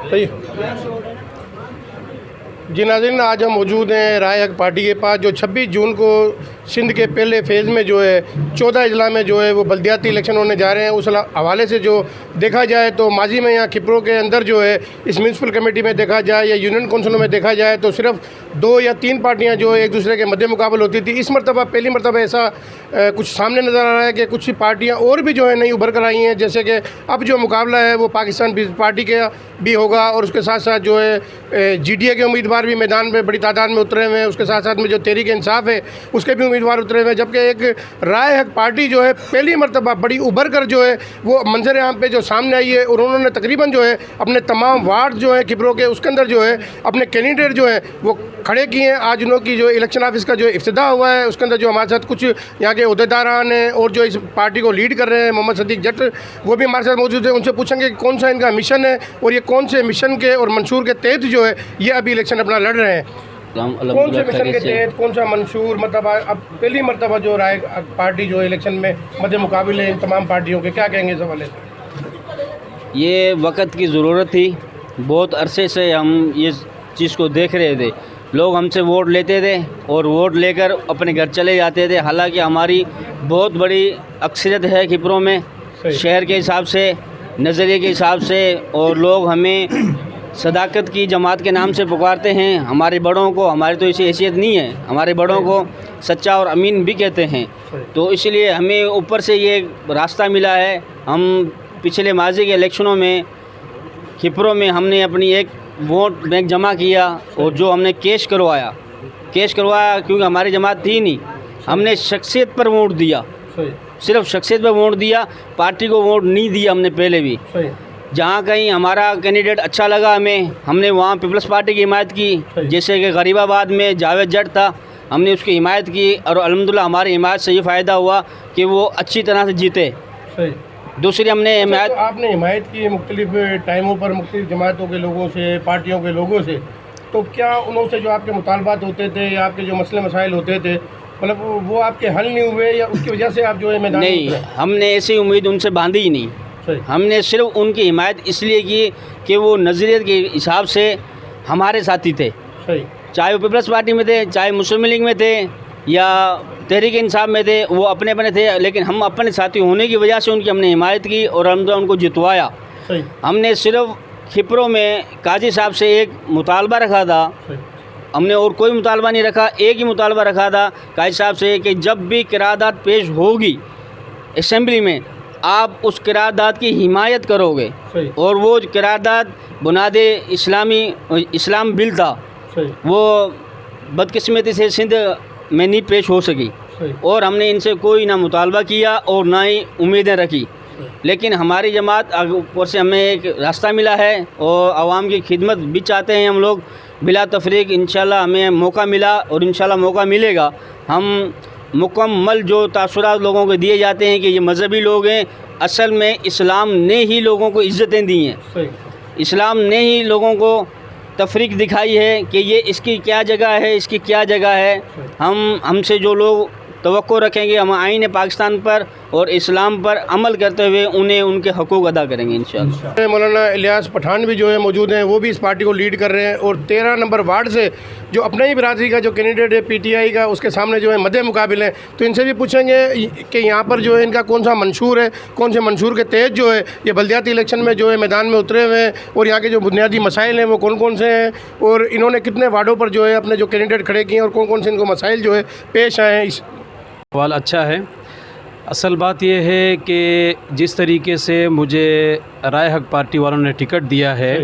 सही। जी नाज़रीन, आज हम मौजूद हैं राय हक पार्टी के पास, जो 26 जून को सिंध के पहले फ़ेज़ में जो है 14 अजला में जो है वो बल्दियाती इलेक्शन होने जा रहे हैं। उस हवाले से जो देखा जाए तो माजी में यहाँ खिपरों के अंदर जो है इस म्यूनसिपल कमेटी में देखा जाए या यूनियन काउंसिलों में देखा जाए तो सिर्फ 2 या 3 पार्टियाँ जो है एक दूसरे के मद्दे मुकाबल होती थी। इस मरतबा पहली मरतबा ऐसा कुछ सामने नज़र आ रहा है कि कुछ पार्टियाँ और भी जो है नई उभर कर आई हैं, जैसे कि अब जो मुकाबला है वो पाकिस्तान पीपल्स पार्टी का भी होगा और उसके साथ साथ जो है GDA के उम्मीदवार भी मैदान में बड़ी तादाद में उतरे हुए हैं। उसके साथ साथ में जो तहरीक इंसाफ है उसके भी उम्मीदवार उतरे हुए हैं, जबकि एक राय हक पार्टी जो है पहली मरतबा बड़ी उभर कर जो है वो मंजर आम पे जो सामने आई है और उन्होंने तकरीबन जो है अपने तमाम वार्ड जो है खिपरों के उसके अंदर जो है अपने कैंडिडेट जो है वो खड़े किए हैं। आज उनकी जो इलेक्शन ऑफिस का जो इफ्तिदा हुआ है उसके अंदर जो हमारे साथ कुछ यहाँ के अहदेदारान हैं और जो इस पार्टी को लीड कर रहे हैं मोहम्मद सदीक जट, वो भी हमारे साथ मौजूद है। उनसे पूछेंगे कि कौन सा इनका मिशन है और ये कौन से मिशन के और मंशूर के तहत जो है ये अभी इलेक्शन अपना लड़ रहे हैं। कौन से मिशन के तहत, कौन सा मंशूर, मतलब अब पहली मरतबा जो राय पार्टी जो इलेक्शन में मद्दे मुकाबले इन तमाम पार्टियों के, क्या कहेंगे इस हवाले से? ये वक्त की ज़रूरत थी। बहुत अरसे से हम ये चीज़ को देख रहे थे। लोग हमसे वोट लेते थे और वोट लेकर अपने घर चले जाते थे। हालांकि हमारी बहुत बड़ी अक्सरियत है खिपरों में, शहर के हिसाब से, नज़रिए के हिसाब से, और लोग हमें सदाकत की जमात के नाम से पुकारते हैं। हमारे बड़ों को, हमारी तो ऐसी हैसियत नहीं है, हमारे बड़ों को सच्चा और अमीन भी कहते हैं। तो इसलिए हमें ऊपर से ये रास्ता मिला है। हम पिछले माजी के इलेक्शनों में खिपरों में हमने अपनी एक वोट बैंक जमा किया और जो हमने कैश करवाया क्योंकि हमारी जमात थी नहीं, हमने शख्सियत पर वोट दिया, सिर्फ शख्सियत पर वोट दिया, पार्टी को वोट नहीं दिया हमने पहले भी। जहाँ कहीं हमारा कैंडिडेट अच्छा लगा हमें, हमने वहाँ पीपल्स पार्टी की हिमायत की। जैसे कि गरीबाबाद में जावेद जट था, हमने उसकी हिमायत की और अल्हम्दुलिल्लाह हमारी हिमायत से ये फ़ायदा हुआ कि वो अच्छी तरह से जीते। दूसरी हमने हिमायत, आपने हिमायत की मुख्तलिफ टाइमों पर मुख्तलिफ जमातों के लोगों से, पार्टियों के लोगों से, तो क्या उनसे जो आपके मुतालबात होते थे या आपके जो मसले मसाइल होते थे, मतलब वो आपके हल नहीं हुए या उसकी वजह से आप जो है मैदान? नहीं, हमने ऐसी उम्मीद उनसे बांधी ही नहीं। हमने सिर्फ उनकी हिमायत इसलिए की कि वो नज़रियत के हिसाब से हमारे साथी थे। चाहे वो पीपल्स पार्टी में थे, चाहे मुस्लिम लीग में थे या तहरीक इंसाफ में थे, वो अपने अपने थे, लेकिन हम अपने साथी होने की वजह से उनकी हमने हिमायत की और हमने उनको जितवाया। हमने सिर्फ खिपरों में काजी साहब से एक मुतालबा रखा था, हमने और कोई मुतालबा नहीं रखा। एक ही मुतालबा रखा था काजी साहब से कि जब भी करारदाद पेश होगी असम्बली में, आप उस करारदाद की हिमायत करोगे। और वो करारदाद बुनियादी इस्लाम बिल था, वो बदकिस्मती से सिंध में नहीं पेश हो सकी और हमने इनसे कोई ना मुतालबा किया और ना ही उम्मीदें रखी। लेकिन हमारी जमात ऊपर से हमें एक रास्ता मिला है और आवाम की खिदमत भी चाहते हैं हम लोग बिला तफरीक। इंशाल्लाह हमें मौका मिला और इंशाल्लाह मौका मिलेगा। हम मुकम्मल जो तासुरात लोगों को दिए जाते हैं कि ये मजहबी लोग हैं, असल में इस्लाम ने ही लोगों को इज़्ज़तें दी हैं। इस्लाम ने ही लोगों को तफरीक दिखाई है कि ये इसकी क्या जगह है, इसकी क्या जगह है। हमसे जो लोग तवक्को रखेंगे, हम आईन पाकिस्तान पर और इस्लाम पर अमल करते हुए उन्हें उनके हकूक़ अदा करेंगे इंशाअल्लाह। मौलाना इलियास पठान भी जो है मौजूद हैं, वो भी इस पार्टी को लीड कर रहे हैं और 13 नंबर वार्ड से जो अपने ही बिरादरी का जो कैंडिडेट है PTI का, उसके सामने जो है मद्दे मुकाबिल हैं। तो इनसे भी पूछेंगे कि यहाँ पर जो है इनका कौन सा मंशूर है, कौन से मंशूर के तहत जो है ये बल्दियाती इलेक्शन में जो है मैदान में उतरे हुए हैं और यहाँ के जो बुनियादी मसाइल हैं वो कौन कौन से हैं और इन्होंने कितने वार्डों पर जो है अपने जो कैंडिडेट खड़े किए हैं और कौन कौन से इनको मसाइल जो है पेश आए हैं। इस सवाल अच्छा है। असल बात यह है कि जिस तरीके से मुझे राय हक पार्टी वालों ने टिकट दिया है,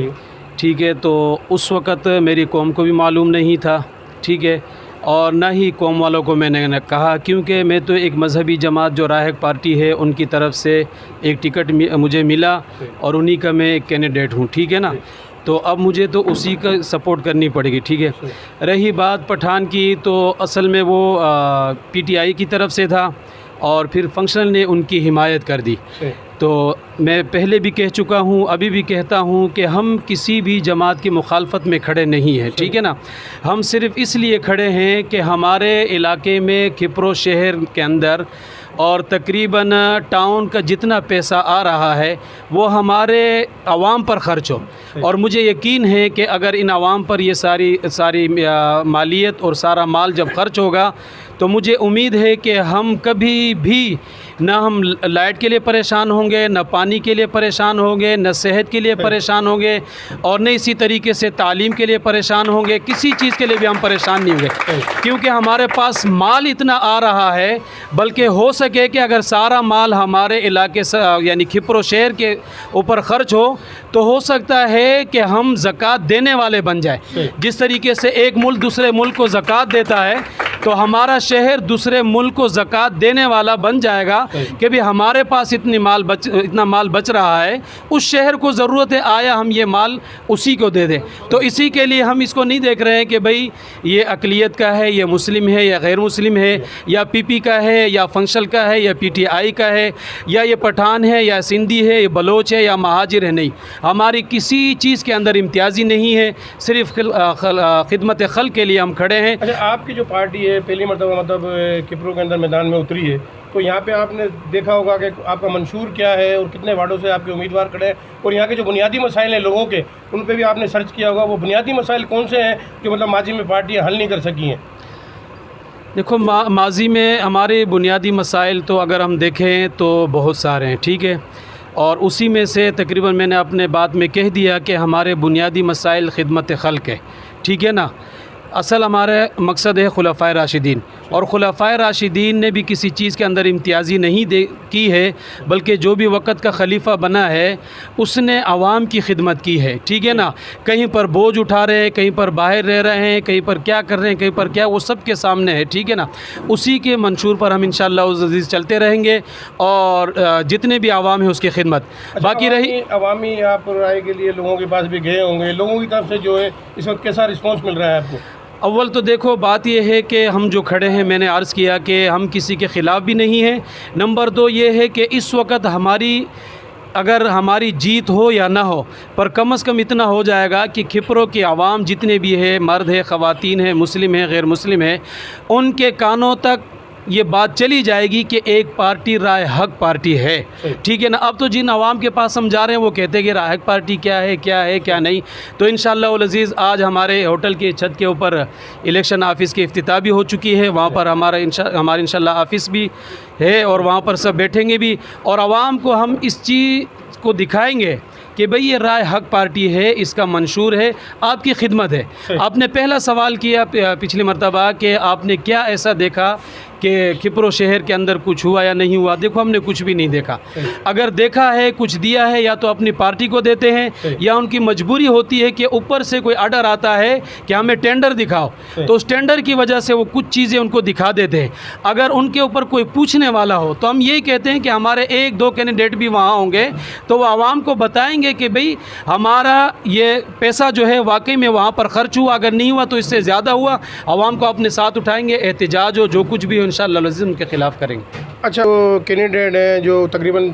ठीक है, तो उस वक़्त मेरी कौम को भी मालूम नहीं था, ठीक है, और ना ही कौम वालों को मैंने कहा, क्योंकि मैं तो एक मजहबी जमात जो राय हक पार्टी है उनकी तरफ से एक टिकट मुझे मिला और उन्हीं का मैं एक कैंडिडेट हूँ, ठीक है ना। तो अब मुझे तो उसी का सपोर्ट करनी पड़ेगी, ठीक है। रही बात पठान की, तो असल में वो PTI की तरफ से था और फिर फंक्शनल ने उनकी हिमायत कर दी। तो मैं पहले भी कह चुका हूँ, अभी भी कहता हूँ कि हम किसी भी जमात की मुखालफत में खड़े नहीं हैं, ठीक है ना। हम सिर्फ़ इसलिए खड़े हैं कि हमारे इलाके में खिपरो शहर के अंदर और तकरीबन टाउन का जितना पैसा आ रहा है वो हमारे आवाम पर ख़र्च हो। और मुझे यकीन है कि अगर इन आवाम पर ये सारी मालियत और सारा माल जब ख़र्च होगा तो मुझे उम्मीद है कि हम कभी भी ना हम लाइट के लिए परेशान होंगे, न पानी के लिए परेशान होंगे, न सेहत के लिए परेशान होंगे, और न इसी तरीके से तालीम के लिए परेशान होंगे। किसी चीज़ के लिए भी हम परेशान नहीं होंगे, क्योंकि हमारे पास माल इतना आ रहा है। बल्कि हो सके कि अगर सारा माल हमारे इलाके से यानी खिपरो शहर के ऊपर ख़र्च हो तो हो सकता है कि हम ज़कात देने वाले बन जाए। जिस तरीके से एक मुल्क दूसरे मुल्क को ज़कात देता है तो हमारा शहर दूसरे मुल्क को ज़कात देने वाला बन जाएगा कि भी हमारे पास इतना माल बच रहा है, उस शहर को ज़रूरत है, आया हम ये माल उसी को दे दें। तो इसी के लिए हम इसको नहीं देख रहे हैं कि भाई ये अक़लियत का है, ये मुस्लिम है या गैर मुस्लिम है, या पीपी का है या फंक्शनल का है या पीटीआई का है, या ये पठान है या सिंधी है, ये बलोच है या महाजिर है। नहीं, हमारी किसी चीज़ के अंदर इम्तियाज़ी नहीं है, सिर्फ खिदमत खल के लिए हम खड़े हैं। अच्छा, आपकी जो पार्टी है पहली मरतबा मतलब किपरो के अंदर मैदान में उतरी है, तो यहाँ पे आपने देखा होगा कि आपका मंशूर क्या है और कितने वार्डों से आपके उम्मीदवार खड़े हैं, और यहाँ के जो बुनियादी मसाइल हैं लोगों के, उन पे भी आपने सर्च किया होगा। वो बुनियादी मसाइल कौन से हैं जो मतलब माजी में पार्टियाँ हल नहीं कर सकी हैं? देखो, माजी में हमारे बुनियादी मसाइल तो अगर हम देखें तो बहुत सारे हैं, ठीक है। और उसी में से तकरीबन मैंने अपने बात में कह दिया कि हमारे बुनियादी मसाइल खिदमत खल्क़ है, ठीक है ना। असल हमारा मकसद है खुलफ़ाए राशिदीन, और खुलफ़ाए राशिदीन ने भी किसी चीज़ के अंदर इम्तियाज़ी नहीं की है, बल्कि जो भी वक़्त का खलीफा बना है उसने आवाम की खिदमत की है, ठीक है ना। कहीं पर बोझ उठा रहे हैं, कहीं पर बाहर रह रहे हैं, कहीं पर क्या कर रहे हैं, कहीं पर क्या, वो सब के सामने है, ठीक है ना। उसी के मंशूर पर हम इंशाअल्लाह अज़ीज़ चलते रहेंगे, और जितने भी आवाम है उसकी खिदमत। बाकी रही अवामी आप राय के लिए लोगों के पास भी गए होंगे, लोगों की तरफ से जो है इस वक्त कैसा रिस्पॉन्स मिल रहा है आपको? अव्वल तो देखो, बात यह है कि हम जो खड़े हैं, मैंने अर्ज़ किया कि हम किसी के ख़िलाफ़ भी नहीं हैं। नंबर 2 ये है कि इस वक्त अगर हमारी जीत हो या ना हो, पर कम से कम इतना हो जाएगा कि खिपरो की आवाम जितने भी है, मर्द है, ख़वातीन है, मुस्लिम है, गैर मुस्लिम है, उनके कानों तक ये बात चली जाएगी कि एक पार्टी राय हक पार्टी है, ठीक है ना। अब तो जिन आवाम के पास हम जा रहे हैं वो कहते हैं कि राय हक पार्टी क्या है क्या नहीं। तो इंशाअल्लाह अज़ीज़ आज हमारे होटल की छत के ऊपर इलेक्शन ऑफिस की इफ्तिताह भी हो चुकी है। वहाँ पर हमारे इंशाअल्लाह ऑफिस भी है, और वहाँ पर सब बैठेंगे भी, और आवाम को हम इस चीज़ को दिखाएंगे कि भाई ये राय हक पार्टी है, इसका मंशूर है, आपकी खिदमत है। आपने पहला सवाल किया पिछली मरतबा कि आपने क्या ऐसा देखा कि खिपरो शहर के अंदर कुछ हुआ या नहीं हुआ। देखो, हमने कुछ भी नहीं देखा। अगर देखा है, कुछ दिया है, या तो अपनी पार्टी को देते हैं, या उनकी मजबूरी होती है कि ऊपर से कोई आर्डर आता है कि हमें टेंडर दिखाओ, तो उस टेंडर की वजह से वो कुछ चीज़ें उनको दिखा देते हैं। अगर उनके ऊपर कोई पूछने वाला हो तो हम यही कहते हैं कि हमारे 1-2 कैंडिडेट भी वहाँ होंगे, तो वो आवाम को बताएंगे कि भाई हमारा ये पैसा जो है वाकई में वहाँ पर ख़र्च हुआ, अगर नहीं हुआ तो इससे ज़्यादा हुआ। आवाम को अपने साथ उठाएंगे, एहतजाज हो, जो कुछ भी इंशाअल्लाह अज़ीज़ उनके ख़िलाफ़ करेंगे। अच्छा, वो कैंडिडेट हैं जो तकरीबन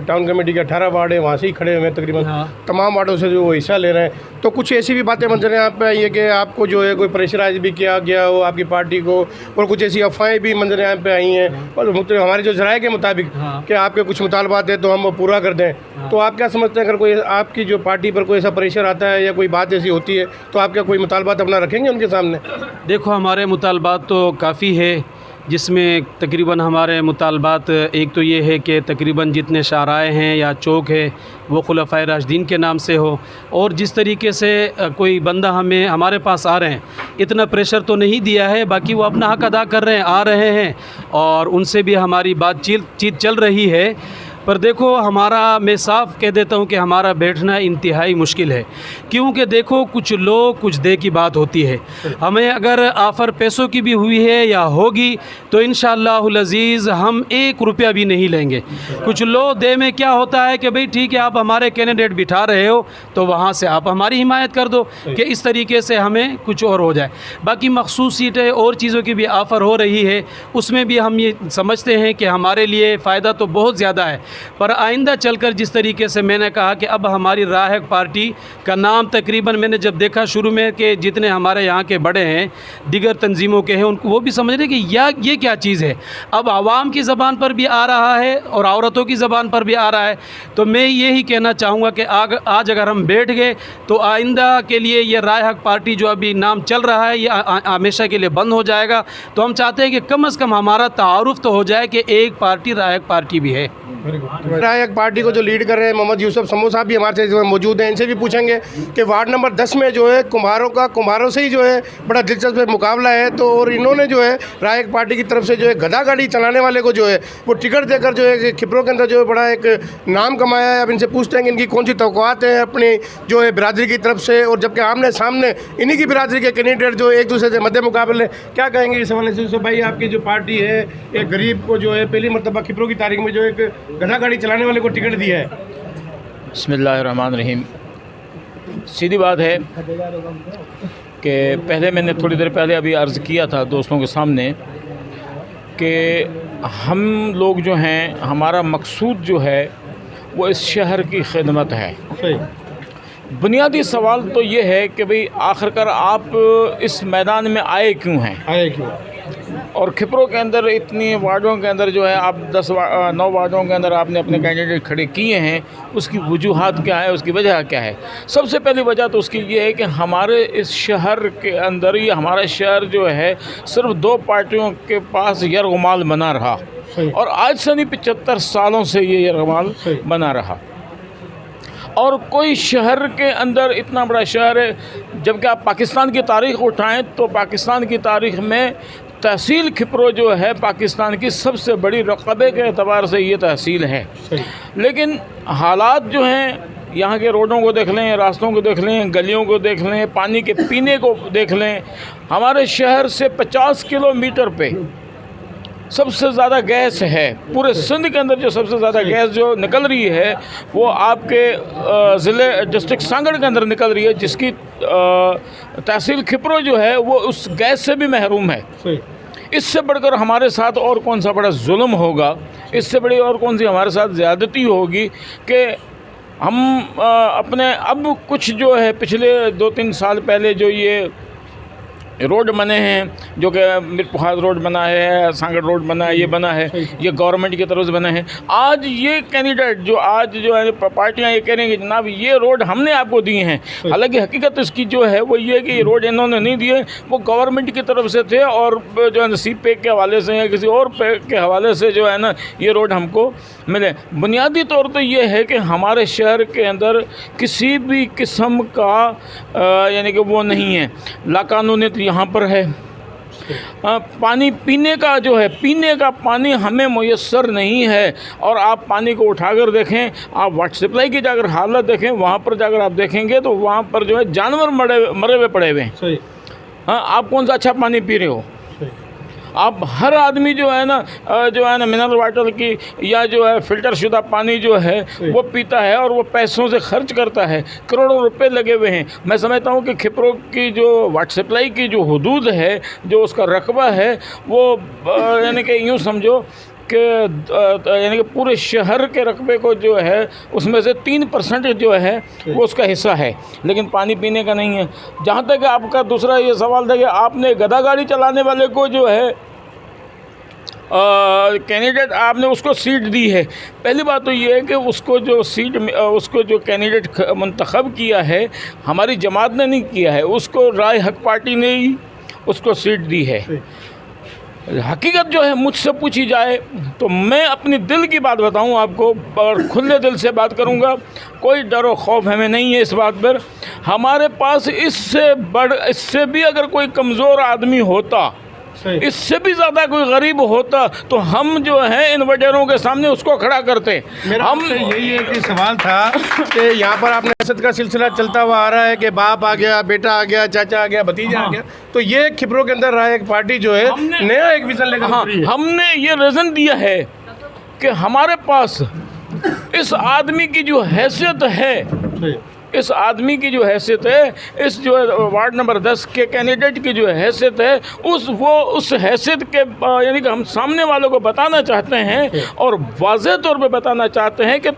टाउन कमेटी के 18 वार्ड है, वहाँ से ही खड़े हुए हैं तकरीबन, तमाम वार्डों से जो वो हिस्सा ले रहे हैं, तो कुछ ऐसी भी बातें मंजर हैं आप पे आई है कि आपको जो है कोई प्रेशराइज भी किया गया हो आपकी पार्टी को, और कुछ ऐसी अफवाहें भी मंजर यहाँ पे आई हैं, और हमारे जो ज़राए के मुताबिक कि आपके कुछ मुतालबात हैं तो हम वो पूरा कर दें। तो आप क्या समझते हैं, अगर कोई आपकी जो पार्टी पर कोई ऐसा प्रेशर आता है या कोई बात ऐसी होती है तो आप क्या कोई मुतालबात अपना रखेंगे उनके सामने? देखो, हमारे मुतालबात तो काफ़ी है, जिसमें तकरीबन हमारे मुतालबात एक तो ये है कि तकरीबन जितने शाहराए हैं या चौक है वो खुलफ़ाए राशिदीन के नाम से हो, और जिस तरीके से कोई बंदा हमारे पास आ रहे हैं, इतना प्रेशर तो नहीं दिया है, बाकी वो अपना हक़ अदा कर रहे हैं, आ रहे हैं, और उनसे भी हमारी बातचीत चल रही है। पर देखो, मैं साफ़ कह देता हूँ कि हमारा बैठना इंतहाई मुश्किल है, क्योंकि देखो कुछ लोग कुछ दे की बात होती है। हमें अगर ऑफ़र पैसों की भी हुई है या होगी तो इंशाअल्लाहुल अज़ीज़ हम 1 रुपया भी नहीं लेंगे। कुछ लोग दे में क्या होता है कि भाई ठीक है, आप हमारे कैंडिडेट बिठा रहे हो तो वहाँ से आप हमारी हिमायत कर दो, कि इस तरीके से हमें कुछ और हो जाए। बाकी मखसूस सीटें और चीज़ों की भी ऑफ़र हो रही है, उसमें भी हम ये समझते हैं कि हमारे लिए फ़ायदा तो बहुत ज़्यादा है, पर आइंदा चलकर जिस तरीके से मैंने कहा कि अब हमारी राय हक पार्टी का नाम तकरीबन मैंने जब देखा शुरू में कि जितने हमारे यहाँ के बड़े हैं दिगर तंजीमों के हैं उनको वो भी समझ रहे कि ये क्या चीज़ है। अब आवाम की ज़बान पर भी आ रहा है और औरतों की ज़बान पर भी आ रहा है। तो मैं यही कहना चाहूँगा कि आज अगर हम बैठ गए तो आइंदा के लिए ये राय हक पार्टी जो अभी नाम चल रहा है ये हमेशा के लिए बंद हो जाएगा। तो हम चाहते हैं कि कम से कम हमारा तारुफ तो हो जाए कि एक पार्टी राय हक पार्टी भी है। राय हक पार्टी को जो लीड कर रहे हैं मोहम्मद यूसुफ समो साहब भी हमारे साथ मौजूद हैं। इनसे भी पूछेंगे कि वार्ड नंबर 10 में जो है कुम्हारों से ही जो है बड़ा दिलचस्प मुकाबला है। तो और इन्होंने जो है राय हक पार्टी की तरफ से जो है गधा गाड़ी चलाने वाले को जो है वो टिकट देकर जो है खिपरों के अंदर जो है बड़ा एक नाम कमाया है। अब इनसे पूछते हैं कि इनकी कौन सी तवक्कुआत हैं अपनी जो है बिरादरी की तरफ से, और जबकि आमने सामने इन्हीं की बिरादरी के कैंडिडेट जो एक दूसरे से मध्य मुकाबले। क्या कहेंगे इस हवाले से यूसुफ भाई? आपकी जो पार्टी है एक गरीब को जो है पहली मरतबा खिपरों की तारीख में जो एक गधा गाड़ी चलाने वाले को टिकट दिया है। बिस्मिल्लाहिर्रहमानिर्रहीम। सीधी बात है कि पहले मैंने थोड़ी देर पहले अभी अर्ज़ किया था दोस्तों के सामने कि हम लोग जो हैं हमारा मकसूद जो है वो इस शहर की खिदमत है। बुनियादी सवाल तो ये है कि भाई आखिरकार आप इस मैदान में आए क्यों हैं, और खिपरों के अंदर इतनी वार्डों के अंदर जो है आप 9 वार्डों के अंदर आपने अपने कैंडिडेट खड़े किए हैं। उसकी वजूहात क्या है, उसकी वजह क्या है? सबसे पहली वजह तो उसकी ये है कि हमारे इस शहर के अंदर ये हमारा शहर जो है सिर्फ 2 पार्टियों के पास यरगमाल बना रहा, और आज से नहीं 75 सालों से ये यरगमाल बना रहा। और कोई शहर के अंदर इतना बड़ा शहर है, जबकि आप पाकिस्तान की तारीख़ उठाएं तो पाकिस्तान की तारीख़ में तहसील खिपरो जो है पाकिस्तान की सबसे बड़ी रकबे के एतबार से ये तहसील है। लेकिन हालात जो हैं यहाँ के रोडों को देख लें, रास्तों को देख लें, गलियों को देख लें, पानी के पीने को देख लें। हमारे शहर से 50 किलोमीटर पे सबसे ज़्यादा गैस है। पूरे सिंध के अंदर जो सबसे ज़्यादा गैस जो निकल रही है वो आपके ज़िले डिस्ट्रिक्ट सांगड़ के अंदर निकल रही है, जिसकी तहसील खिपरो जो है वो उस गैस से भी महरूम है। इससे बढ़कर हमारे साथ और कौन सा बड़ा जुल्म होगा, इससे बड़ी और कौन सी हमारे साथ ज़्यादती होगी कि हम अपने अब कुछ जो है पिछले 2-3 साल पहले जो ये रोड बने हैं, जो कि मीरपुखार रोड बना है, सांगड़ रोड बना है, ये बना है, ये गवर्नमेंट की तरफ से बना है। आज ये कैंडिडेट जो आज जो है पार्टियां ये कह रही हैं कि जनाब ये रोड हमने आपको दिए हैं, हालांकि हकीकत इसकी जो है वो ये है कि ये रोड इन्होंने नहीं दिए, वो गवर्नमेंट की तरफ से थे और जो है सी पे के हवाले से या किसी और पे के हवाले से जो है ना ये रोड हमको मिले। बुनियादी तौर पर यह है कि हमारे शहर के अंदर किसी भी किस्म का यानी कि वो नहीं है, लाकानूनियत यहाँ पर है। पानी पीने का जो है, पीने का पानी हमें मुयस्सर नहीं है। और आप पानी को उठाकर देखें, आप वाटर सप्लाई की जाकर हालत देखें, वहाँ पर जाकर आप देखेंगे तो वहाँ पर जो है जानवर मरे हुए पड़े हुए हैं। हाँ, आप कौन सा अच्छा पानी पी रहे हो? आप हर आदमी जो है ना मिनरल वाटर की या जो है फ़िल्टर शुदा पानी जो है वो पीता है और वो पैसों से खर्च करता है, करोड़ों रुपए लगे हुए हैं। मैं समझता हूँ कि खिपरों की जो वाटर सप्लाई की जो हदूद है, जो उसका रकबा है, वो यानी कि यूँ समझो कि यानी कि पूरे शहर के रकबे को जो है उसमें से 3% जो है वो उसका हिस्सा है, लेकिन पानी पीने का नहीं है। जहाँ तक आपका दूसरा ये सवाल था कि आपने गधा गाड़ी चलाने वाले को जो है कैंडिडेट आपने उसको सीट दी है। पहली बात तो ये है कि उसको जो कैंडिडेट मुंतखब किया है हमारी जमात ने नहीं किया है, उसको राय हक पार्टी ने ही उसको सीट दी है। हकीकत जो है मुझसे पूछी जाए तो मैं अपनी दिल की बात बताऊं आपको और खुले दिल से बात करूंगा। कोई डर और खौफ हमें नहीं है इस बात पर। हमारे पास इससे भी अगर कोई कमज़ोर आदमी होता, इससे भी ज़्यादा कोई गरीब होता तो हम जो है इन वडेरों के सामने उसको खड़ा करते। हम यही एक ही सवाल था कि यहाँ पर आपने असद का सिलसिला चलता हुआ आ रहा है कि बाप आ गया, बेटा आ गया, चाचा आ गया, भतीजा आ गया, तो ये खिपरों के अंदर रहा एक पार्टी जो है नया एक विजन लेकर हमने ये रीज़न दिया है कि हमारे पास इस आदमी की जो हैसियत है इस आदमी की जो हैसियत है, इस जो वार्ड नंबर 10 के कैंडिडेट की जो हैसियत है, उस हैसियत के यानी कि हम सामने वालों को बताना चाहते हैं और वाज़ेह तौर पे बताना चाहते हैं कि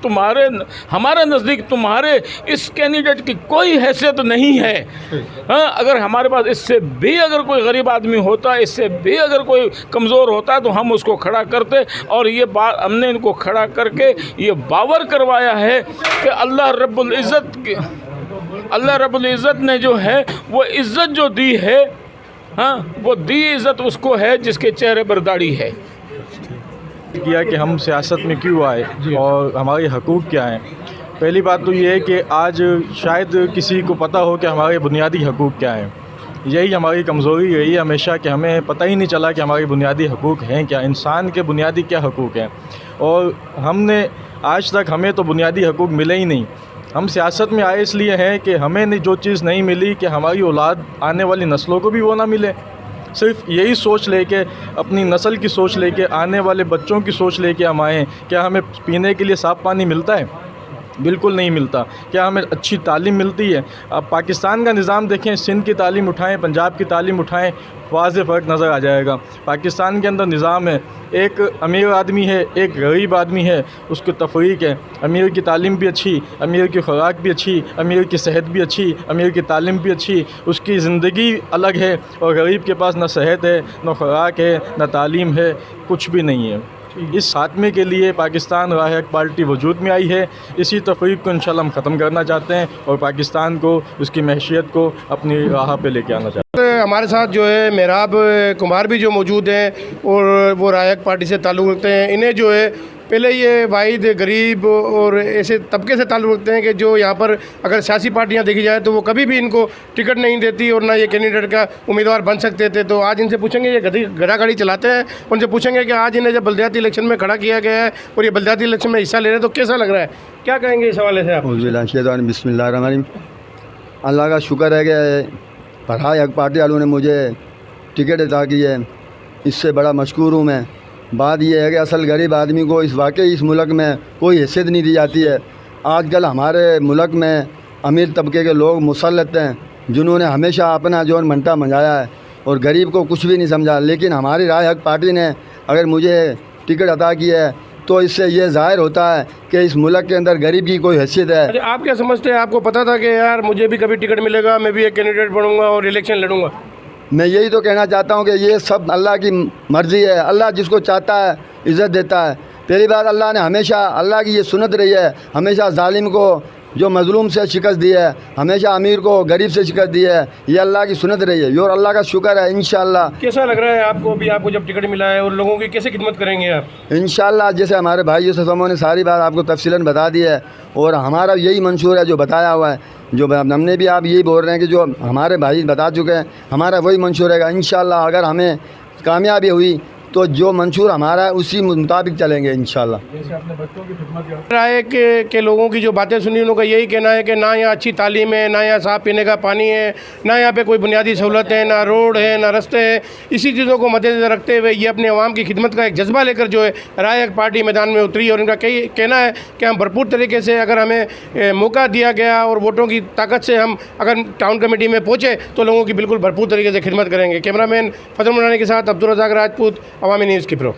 हमारे नज़दीक तुम्हारे इस कैंडिडेट की कोई हैसियत नहीं है। हाँ, अगर हमारे पास इससे भी अगर कोई गरीब आदमी होता, इससे भी अगर कोई कमज़ोर होता तो हम उसको खड़ा करते, और ये बात हमने इनको खड़ा करके ये बावर करवाया है कि अल्लाह रब्बुल इज़्ज़त ने जो है वो इज़्ज़त जो दी है, हाँ, वो दी इज़्ज़त उसको है जिसके चेहरे पर दाढ़ी है। किया कि हम सियासत में क्यों आए और हमारे हकूक़ क्या हैं। पहली बात तो ये है कि आज शायद किसी को पता हो कि हमारे बुनियादी हकूक़ क्या हैं। यही हमारी कमज़ोरी रही है हमेशा कि हमें पता ही नहीं चला कि हमारे बुनियादी हकूक़ हैं क्या, इंसान के बुनियादी क्या हकूक़ हैं। और हमने आज तक हमें तो बुनियादी हकूक़ मिले ही नहीं। हम सियासत में आए इसलिए हैं कि हमें जो चीज़ नहीं मिली कि हमारी औलाद, आने वाली नस्लों को भी वो ना मिले। सिर्फ यही सोच लेके, अपनी नस्ल की सोच लेके, आने वाले बच्चों की सोच लेके हम आए हैं। क्या हमें पीने के लिए साफ़ पानी मिलता है? बिल्कुल नहीं मिलता। क्या हमें अच्छी तालीम मिलती है? अब पाकिस्तान का निज़ाम देखें, सिंध की तालीम उठाएं, पंजाब की तालीम उठाएं, वाज़ेह फ़र्क नज़र आ जाएगा। पाकिस्तान के अंदर निज़ाम है, एक अमीर आदमी है, एक गरीब आदमी है, उसको तफरीक है। अमीर की तालीम भी अच्छी, अमीर की खुराक भी अच्छी, अमीर की सेहत भी अच्छी, अमीर की तालीम भी अच्छी, उसकी ज़िंदगी अलग है। और गरीब के पास न सेहत है, न खुराक है, न तालीम है, कुछ भी नहीं है। इस खात्मे के लिए पाकिस्तान राह हक पार्टी वजूद में आई है। इसी तफरीक को इंशाल्लाह हम ख़त्म करना चाहते हैं और पाकिस्तान को, उसकी महशियत को अपनी राह पे लेके आना चाहते हैं। हमारे साथ जो है मेहराब कुमार भी जो मौजूद हैं और वो राह हक पार्टी से ताल्लुक़ रखते हैं। इन्हें जो है पहले ये वाहिद गरीब और ऐसे तबके से ताल्लुक़ रखते हैं कि जो यहाँ पर अगर सियासी पार्टियाँ देखी जाए तो वो कभी भी इनको टिकट नहीं देती और ना ये कैंडिडेट का उम्मीदवार बन सकते थे। तो आज इनसे पूछेंगे, ये गधा गाड़ी चलाते हैं, उनसे पूछेंगे कि आज इन्हें जब बल्दियाती इलेक्शन में खड़ा किया गया है और ये बल्दियाती इलेक्शन में हिस्सा ले रहे हैं तो कैसा लग रहा है, क्या कहेंगे इस हवाले से आप? बिस्मिल्लाहिर्रहमानिर्रहीम। अल्लाह का शुक्र है कि राह हक पार्टी वालों ने मुझे टिकट अता की है, इससे बड़ा मशकूर हूँ मैं। बात यह है कि असल गरीब आदमी को इस मुल्क में कोई हैसियत नहीं दी जाती है। आजकल हमारे मुल्क में अमीर तबके के लोग मुसल्लत हैं जिन्होंने हमेशा अपना जोन मंटा मंजाया है और गरीब को कुछ भी नहीं समझा। लेकिन हमारी राह हक पार्टी ने अगर मुझे टिकट अता की है तो इससे ये ज़ाहिर होता है कि इस मुल्क के अंदर गरीब की कोई हैसियत है। अच्छा, आप क्या समझते हैं, आपको पता था कि यार मुझे भी कभी टिकट मिलेगा, मैं भी एक कैंडिडेट बनूंगा और इलेक्शन लड़ूंगा? मैं यही तो कहना चाहता हूँ कि ये सब अल्लाह की मर्ज़ी है। अल्लाह जिसको चाहता है इज़्ज़त देता है। पहली बात, अल्लाह ने हमेशा, अल्लाह की ये सुन्नत रही है, हमेशा जालिम को, जो मज़लूम से शिकस्त दी है, हमेशा अमीर को गरीब से शिकस्त दी है। ये अल्लाह की सुन्नत रही है और अल्लाह का शुक्र है। इंशाअल्लाह। कैसा लग रहा है आपको अभी, आपको जब टिकट मिला है और लोगों की कैसे खिदमत करेंगे आप? इंशाअल्लाह, जैसे हमारे भाई यूसुफ ने सारी बात आपको तफसीलन बता दी है और हमारा यही मंशूर है जो बताया हुआ है, जो हमने भी आप यही बोल रहे हैं कि जो हमारे भाई बता चुके हैं, हमारा वही मंशूर है। इंशाअल्लाह अगर हमें कामयाबी हुई तो जो मंशूर हमारा है उसी मुताबिक चलेंगे इंशाअल्लाह। राय के लोगों की जो बातें सुनी, उनका यही कहना है कि ना यहाँ अच्छी तालीम है, ना यहाँ साफ़ पीने का पानी है, ना यहाँ पे कोई बुनियादी सहूलत है, ना रोड है, ना रास्ते हैं। इसी चीज़ों को मद्देनज़र रखते हुए ये अपने अवाम की खिदमत का एक जज्बा लेकर जो है राह हक पार्टी मैदान में उतरी और इनका कहना है कि हम भरपूर तरीके से, अगर हमें मौका दिया गया और वोटों की ताकत से हम अगर टाउन कमेटी में पहुँचे तो लोगों की बिल्कुल भरपूर तरीके से खिदमत करेंगे। कैमरामैन फजल मुरानी के साथ अब्दुल रज़ाक राजपूत, अवामी न्यूज़ की प्रो।